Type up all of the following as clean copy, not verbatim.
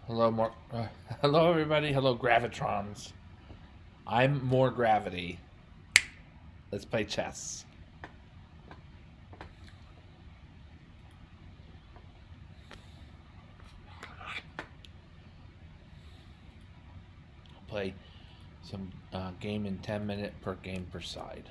Hello, hello, everybody. Hello, gravitrons. I'm more gravity. Let's play chess. I'll play some game in 10-minute per game per side.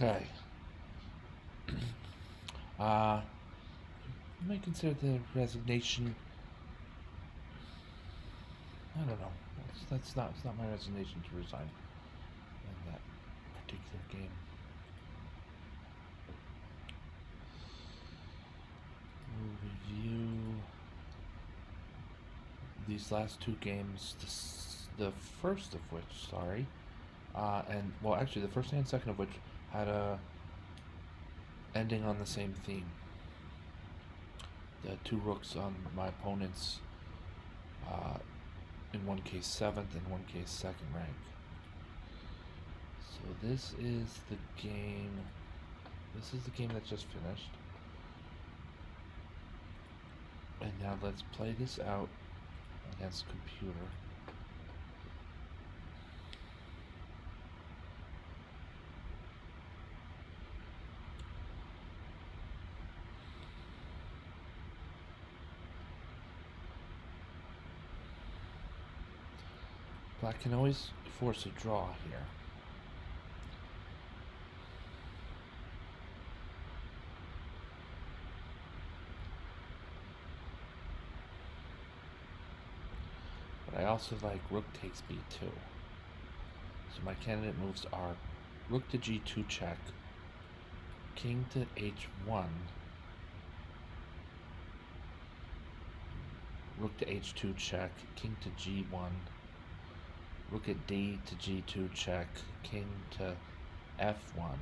Okay. Uh, you might consider the resignation. I don't know. That's not. It's not my resignation to resign in that particular game. We'll review these last two games. The first of which, sorry, and well, actually, the first and second of which had a ending on the same theme. The two rooks on my opponent's, uh, in one case 7th, in one case 2nd rank. So this is the game. This is the game that just finished. And now let's play this out against computer. Black can always force a draw here. But I also like rook takes b2. So my candidate moves are rook to g2 check, king to h1, rook to h2 check, king to g1, rook at d to g2 check, king to f1.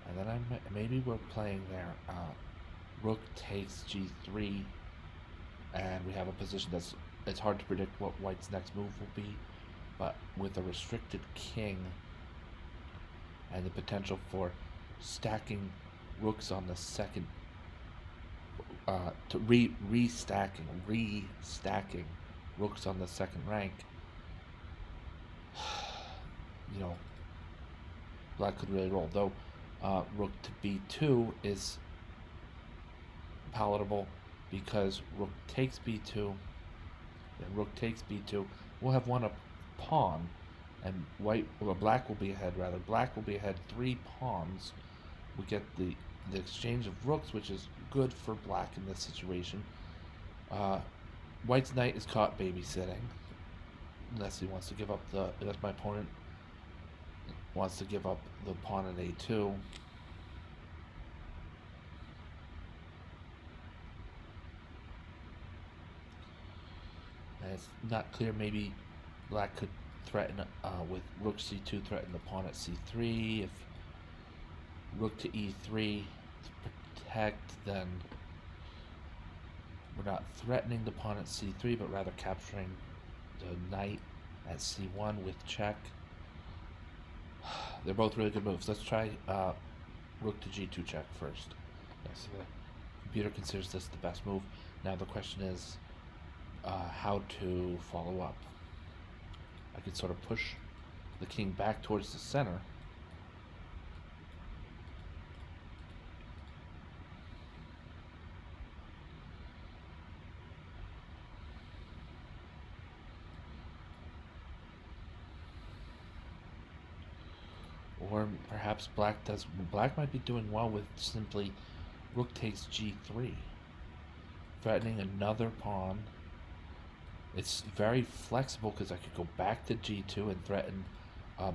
And then maybe we're playing there rook takes g3, and we have a position it's hard to predict what white's next move will be, but with a restricted king and the potential for stacking rooks on the second, to restacking rooks on the second rank, you know, black could really roll. Though rook to b2 is palatable because rook takes b2, then rook takes b2. We'll have won a pawn, and black will be ahead. Rather, black will be ahead 3 pawns. We get the exchange of rooks, which is good for black in this situation. White's knight is caught babysitting, unless he wants to give up unless my opponent wants to give up the pawn at a2. And it's not clear. Maybe black could threaten with rook c2, threaten the pawn at c3. If rook to e3 to protect, then we're not threatening the pawn at c3, but rather capturing the knight at c1 with check. They're both really good moves. Let's try rook to g2 check first. So the computer considers this the best move. Now the question is how to follow up. I could sort of push the king back towards the center. Or perhaps black might be doing well with simply rook takes g3, threatening another pawn. It's very flexible because I could go back to g2 and threaten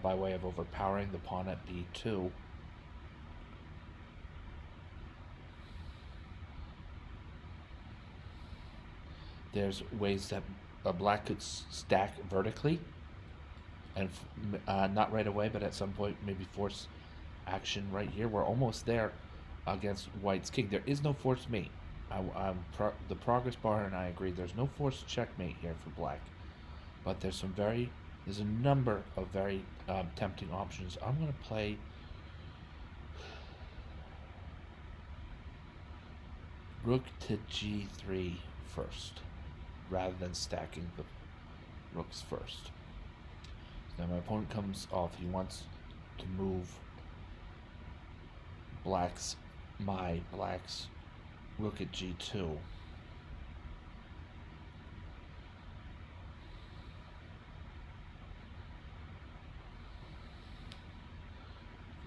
by way of overpowering the pawn at b2. There's ways that black could stack vertically, and not right away, but at some point maybe force action right here. We're almost there against white's king. There is no forced mate. The progress bar and I agree there's no forced checkmate here for black, but there's a number of very tempting options. I'm going to play rook to g3 first, rather than stacking the rooks first. So now my opponent comes off. He wants to move black's rook at g2.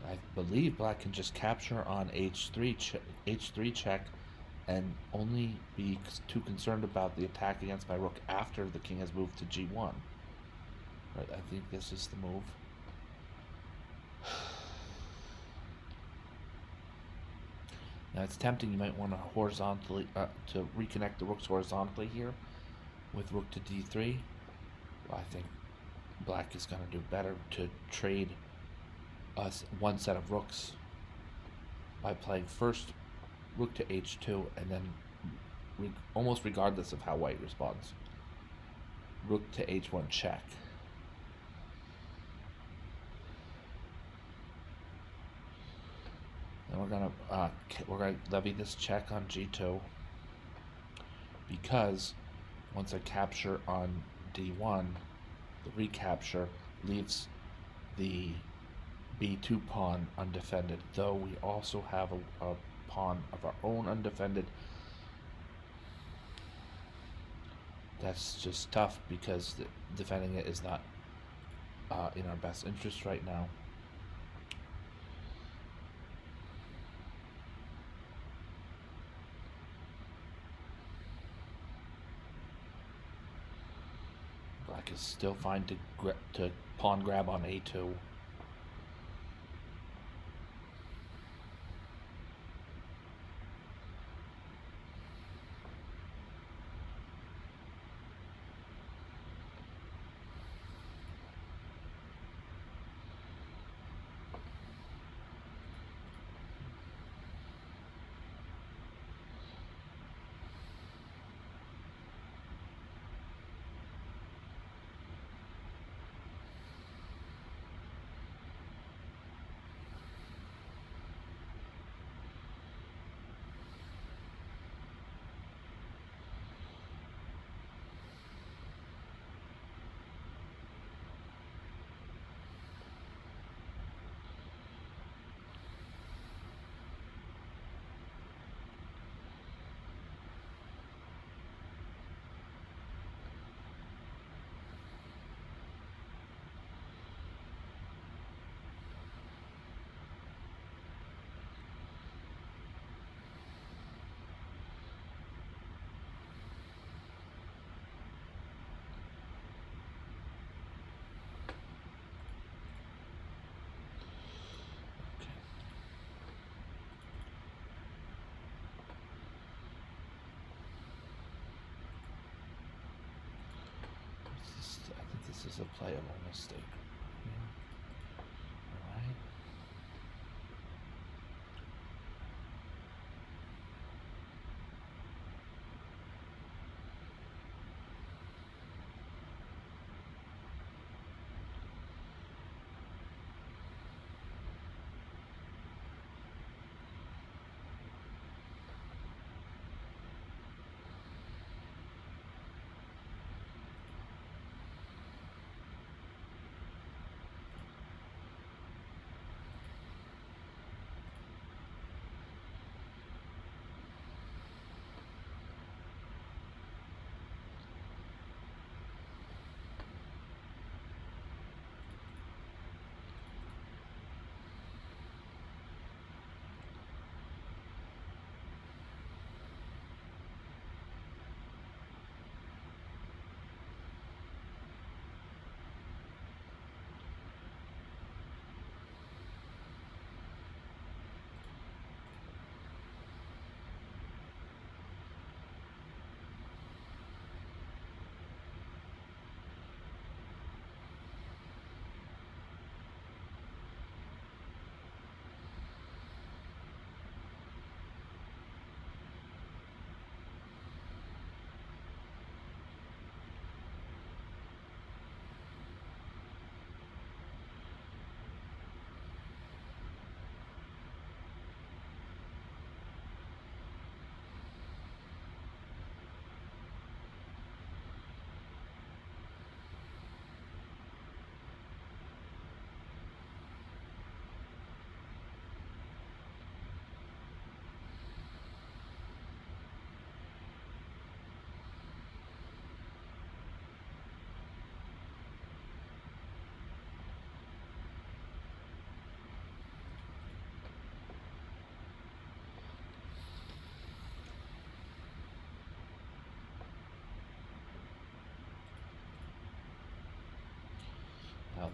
I believe black can just capture on h3 check and only be too concerned about the attack against my rook after the king has moved to g1. Right, I think this is the move. Now it's tempting. You might want to horizontally to reconnect the rooks horizontally here with rook to d3. Well, I think black is going to do better to trade us one set of rooks by playing first rook to h2 and then almost regardless of how white responds, rook to h1 check. Then we're gonna levy this check on g2 because once I capture on d1, the recapture leaves the b2 pawn undefended, though we also have a pawn of our own undefended. That's just tough because defending it is not in our best interest right now. Black is still fine to pawn grab on a2. I think this is a playable mistake. Alright.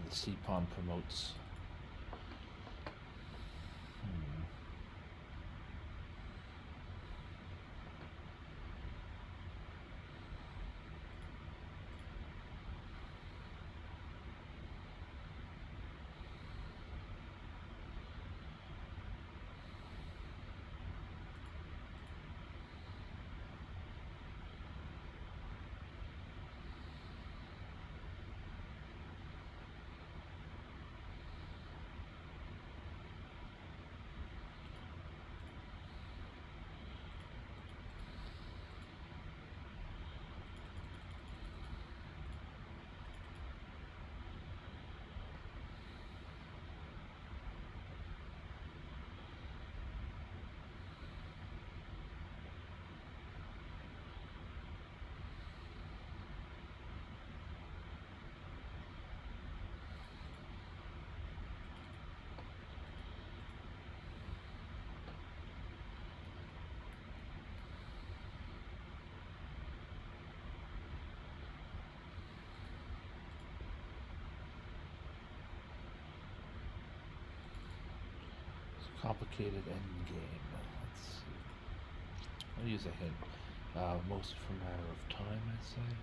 the sea pawn promotes. Hmm. Complicated end game. Let's see. I'll use a hint. Mostly for a matter of time, I'd say.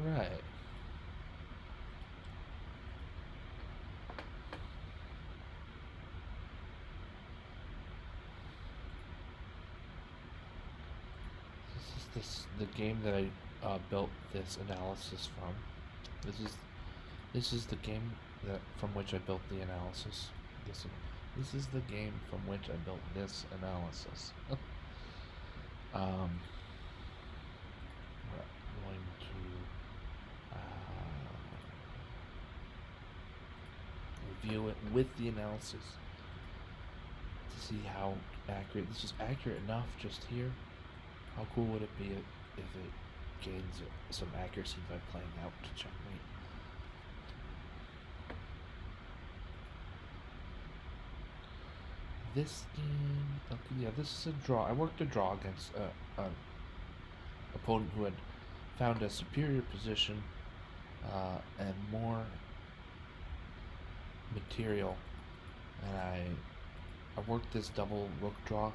Alright. This the game that I built this analysis from. This is the game that from which I built the analysis. This this is the game from which I built this analysis. We're going to review it with the analysis to see how accurate this is. Accurate enough just here. How cool would it be if it gains some accuracy by playing out to checkmate? This game, okay, yeah, this is a draw. I worked a draw against an opponent who had found a superior position and more material, and I worked this double rook draw.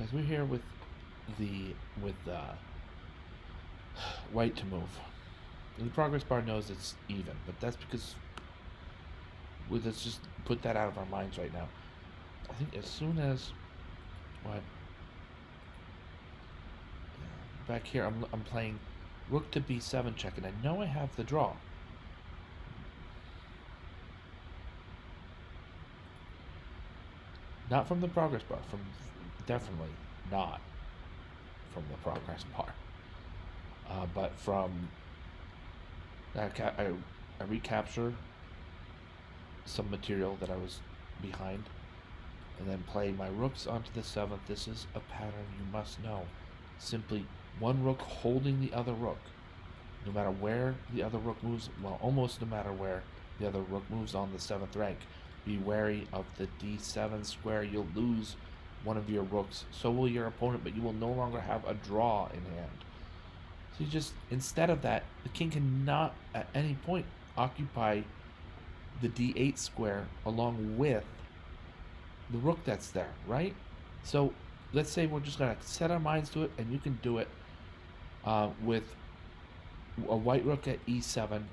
As we're here with white to move. And the progress bar knows it's even, but that's because let's just put that out of our minds right now. I think as soon as what back here I'm playing rook to b7 check, and I know I have the draw. Not from the progress bar, from definitely not from the progress bar, but from I recapture some material that I was behind, and then play my rooks onto the 7th. This is a pattern you must know. Simply one rook holding the other rook, no matter where the other rook moves. Well, almost no matter where the other rook moves on the 7th rank. Be wary of the d7 square. You'll lose one of your rooks. So will your opponent, but you will no longer have a draw in hand. So you just, instead of that, the king cannot at any point occupy the d8 square along with the rook that's there, right? So let's say we're just gonna set our minds to it, and you can do it with a white rook at e7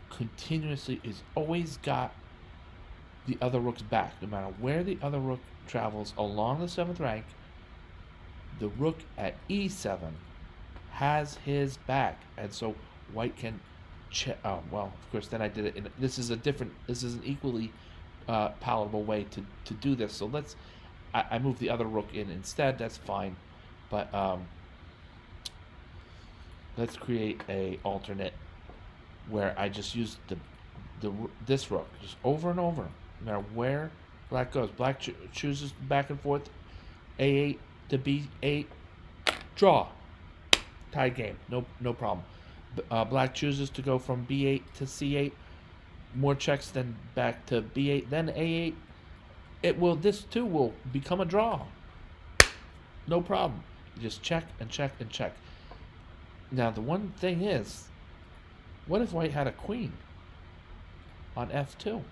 continuously. Is always got the other rook's back, no matter where the other rook travels along the 7th rank. The rook at e7 has his back, and so white can check. Oh well, of course. Then I did it. This is an equally palatable way to do this. So I move the other rook in instead. That's fine, but let's create a alternate where I just use this rook just over and over. No matter where black goes, black chooses back and forth, a8 to b8, draw, tie game, no problem. Black chooses to go from b8 to c8, more checks, then back to b8, then a8. This too will become a draw. No problem. You just check and check and check. Now the one thing is, what if white had a queen on f2?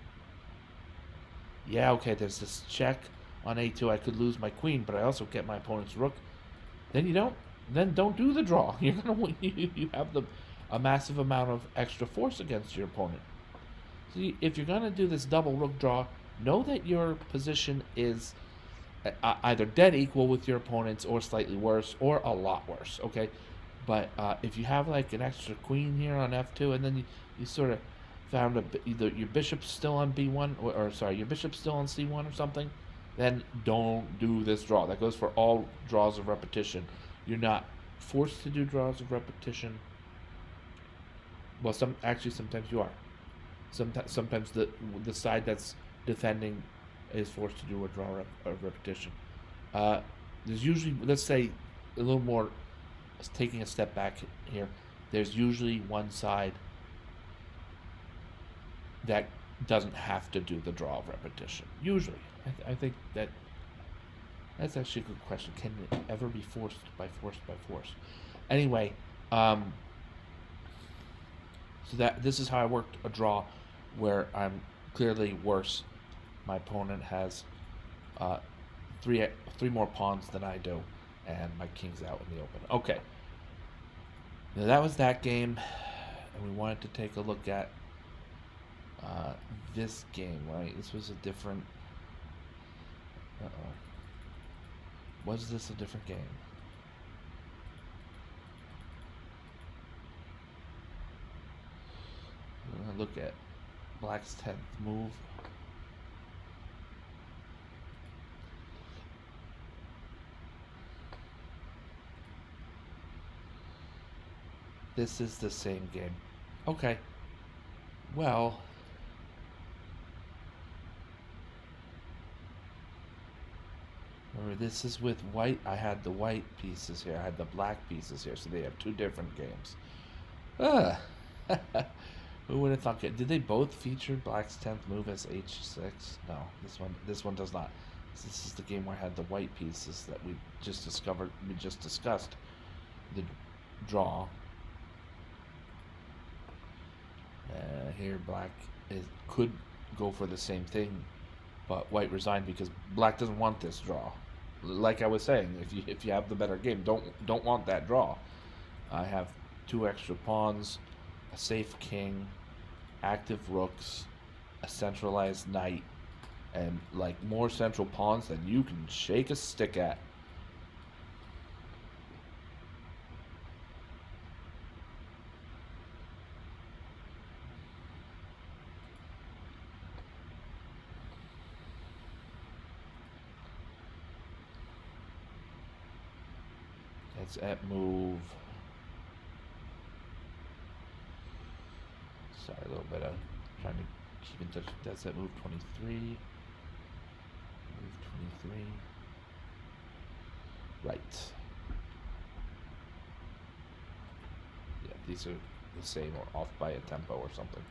Yeah, okay, there's this check on a2. I could lose my queen, but I also get my opponent's rook. Then don't do the draw. You're gonna win. You have a massive amount of extra force against your opponent. So if you're gonna do this double rook draw, know that your position is either dead equal with your opponent's, or slightly worse, or a lot worse. Okay, but if you have like an extra queen here on f2, and then you sort of found either your bishop's still on b1, or sorry, your bishop's still on c1 or something, then don't do this draw. That goes for all draws of repetition. You're not forced to do draws of repetition. Well, sometimes you are. Sometimes the side that's defending is forced to do a draw of repetition. There's usually, let's say, a little more, taking a step back here, there's usually one side that doesn't have to do the draw of repetition. Usually. I think that's actually a good question. Can it ever be forced by force by force? Anyway, so this is how I worked a draw where I'm clearly worse. My opponent has three more pawns than I do, and my king's out in the open. Okay. Now that was that game. and we wanted to take a look at uh, this game, right? This was a different. Uh-oh. Was this a different game? We're gonna look at Black's 10th move. This is the same game. Okay. Well, remember this is with white. I had the white pieces here. I had the black pieces here, so they have two different games. Ah. Who would have thought? Did they both feature Black's 10th move as H6? No, this one does not. This is the game where I had the white pieces that we just discussed. The draw. Here Black could go for the same thing, but white resigned because Black doesn't want this draw. Like I was saying, if you have the better game, don't want that draw. I have two extra pawns, a safe king, active rooks, a centralized knight, and like more central pawns than you can shake a stick at. It's at move. Sorry, a little bit of trying to keep in touch. That's at move 23. Move 23. Right. Yeah, these are the same or off by a tempo or something.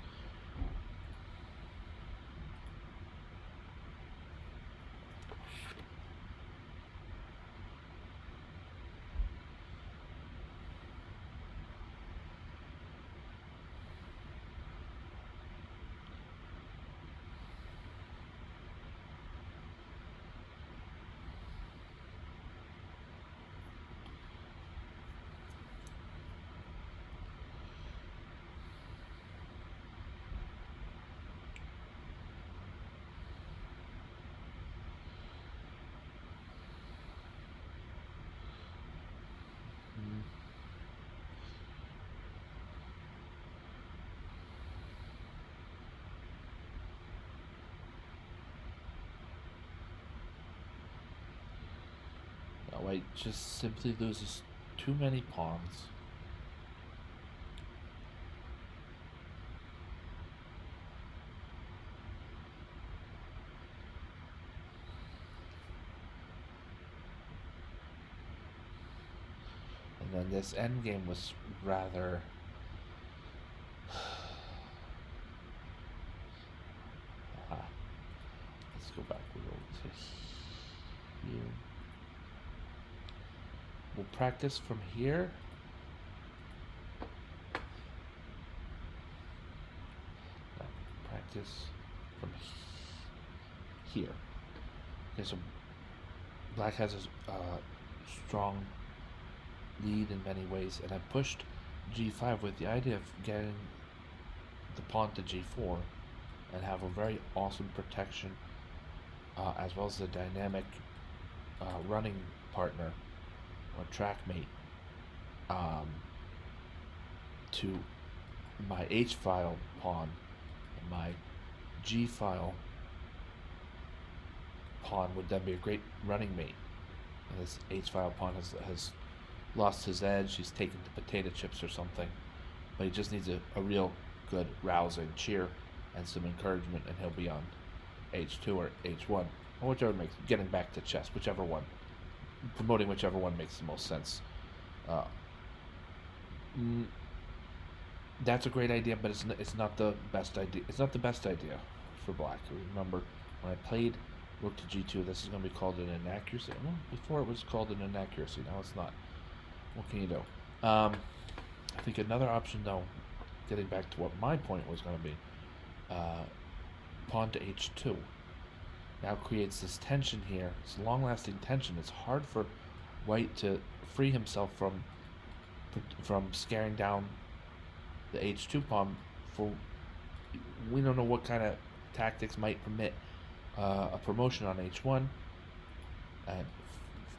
White just simply loses too many pawns. And then this endgame was rather let's go back. We'll go to here. We'll practice from here. No, practice from here. Okay, so Black has a strong lead in many ways, and I pushed g5 with the idea of getting the pawn to g4 and have a very awesome protection as well as a dynamic running partner or track mate to my h-file pawn, and my g-file pawn would then be a great running mate. And this h-file pawn has lost his edge. He's taken to potato chips or something, but he just needs a real good rousing cheer and some encouragement, and he'll be on h2 or h1 or whichever makes getting back to chess, whichever one, promoting whichever one makes the most sense. That's a great idea, but it's not the best idea. It's not the best idea for Black. Remember, when I played rook to g2, this is going to be called an inaccuracy. Well, before it was called an inaccuracy. Now it's not. What can you do? I think another option, though, getting back to what my point was going to be, pawn to h2 now creates this tension here. It's long-lasting tension. It's hard for White to free himself from scaring down the h2 pawn for we don't know what kind of tactics might permit a promotion on h1. And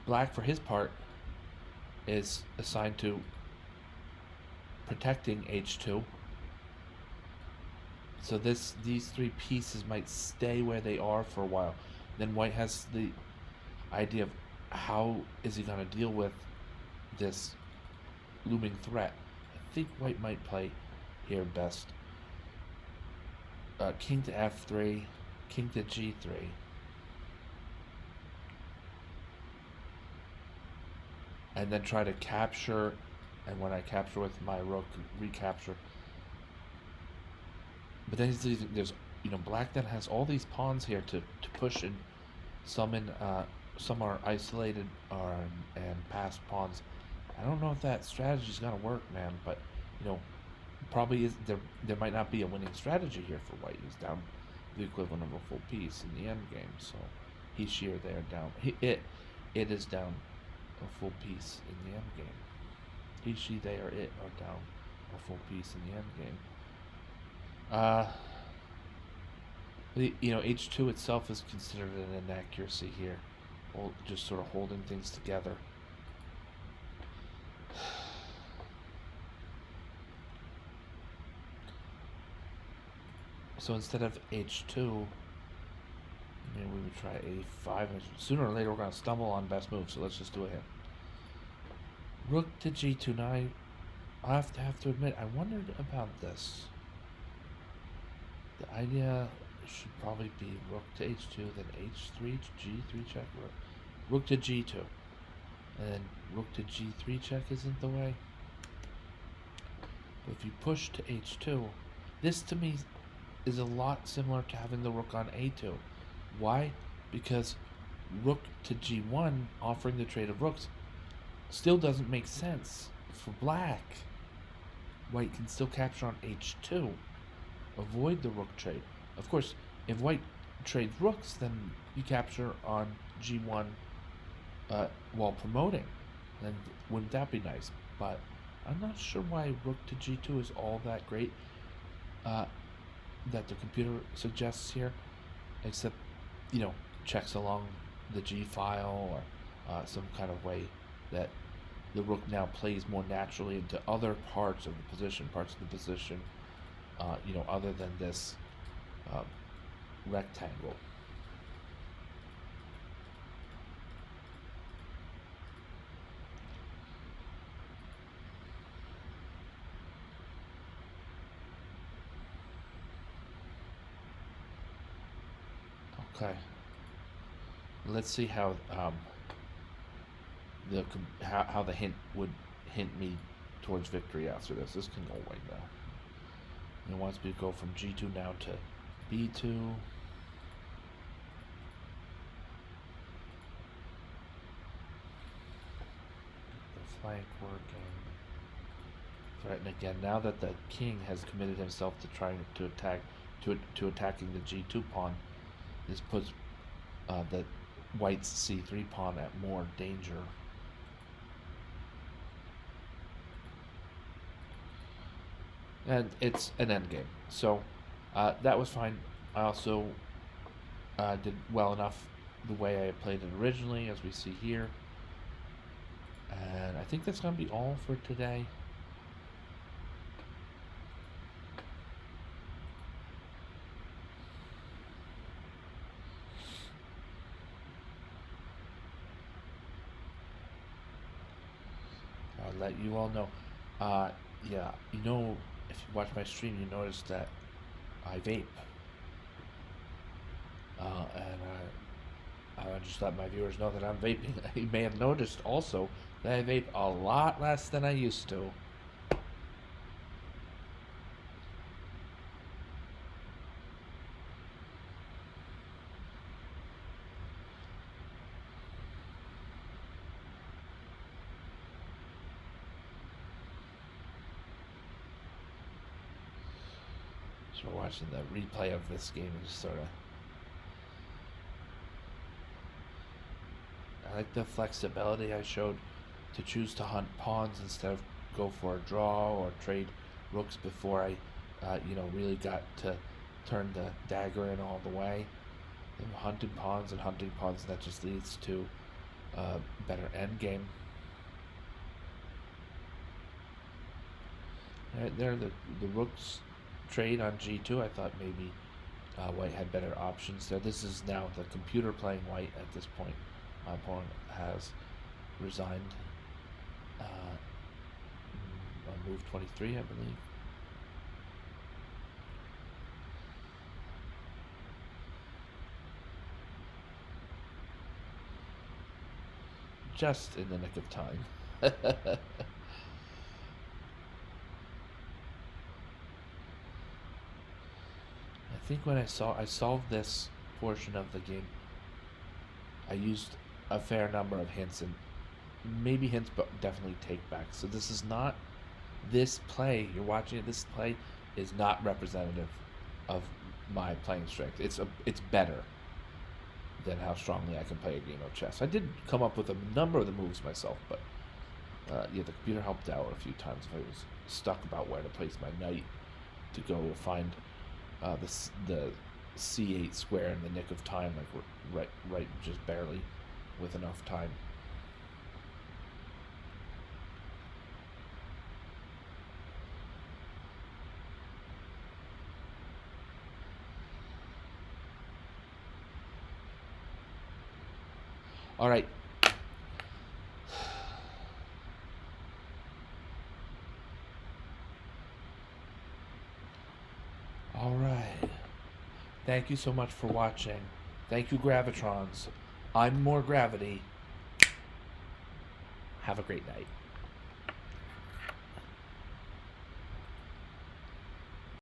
black, for his part, is assigned to protecting h2. So these three pieces might stay where they are for a while. Then white has the idea of how is he going to deal with this looming threat. I think white might play here best. King to f3, king to g3. And then try to capture, and when I capture with my rook, recapture. But then there's, black then has all these pawns here to push and summon. Some are isolated and passed pawns. I don't know if that strategy is gonna work, man. But probably is there might not be a winning strategy here for white. He's down the equivalent of a full piece in the end game. So he's sheer there down. It is down a full piece in the end game. He, she, they, or it are down a full piece in the end game. H2 itself is considered an inaccuracy here, just sort of holding things together. So instead of h2, maybe we would try a5. Sooner or later we're going to stumble on best move, so let's just do it here. Rook to g2. Now I have to admit, I wondered about this. The idea should probably be rook to h2, then h3 to g3 check, rook to g2, and then rook to g3 check isn't the way. But if you push to h2, this to me is a lot similar to having the rook on a2. Why? Because rook to g1, offering the trade of rooks, still doesn't make sense for black. White can still capture on h2, avoid the rook trade. Of course, if white trades rooks, then you capture on g1 while promoting. And wouldn't that be nice? But I'm not sure why rook to g2 is all that great that the computer suggests here, except checks along the g file or some kind of way that the rook now plays more naturally into other parts of the position, other than this rectangle. Okay. Let's see how the hint would hint me towards victory after this. This can go away now. It wants me to go from g2 now to b2. The flank working. Threaten again. Now that the king has committed himself to trying to attack to attacking the g2 pawn, this puts the white's c3 pawn at more danger. And it's an endgame. So that was fine. I also did well enough the way I played it originally, as we see here. And I think that's going to be all for today. I'll let you all know. Yeah, if you watch my stream, you notice that I vape. And I just let my viewers know that I'm vaping. You may have noticed also that I vape a lot less than I used to. So we're watching the replay of this game and just sort of... I like the flexibility I showed to choose to hunt pawns instead of go for a draw or trade rooks before I, really got to turn the dagger in all the way. And hunting pawns, that just leads to a better end game. Right there, the rooks trade on g2. I thought maybe white had better options there. This is now the computer playing white at this point. My pawn has resigned on move 23, I believe. Just in the nick of time. I think when I solved this portion of the game, I used a fair number of hints, and maybe hints, but definitely take back. So this is not, this play you're watching. This play is not representative of my playing strength. It's better than how strongly I can play a game of chess. I did come up with a number of the moves myself, but the computer helped out a few times if I was stuck about where to place my knight to go find the c8 square in the nick of time, like right, just barely with enough time. All right. All right. Thank you so much for watching. Thank you, Gravitrons. I'm More Gravity. Have a great night.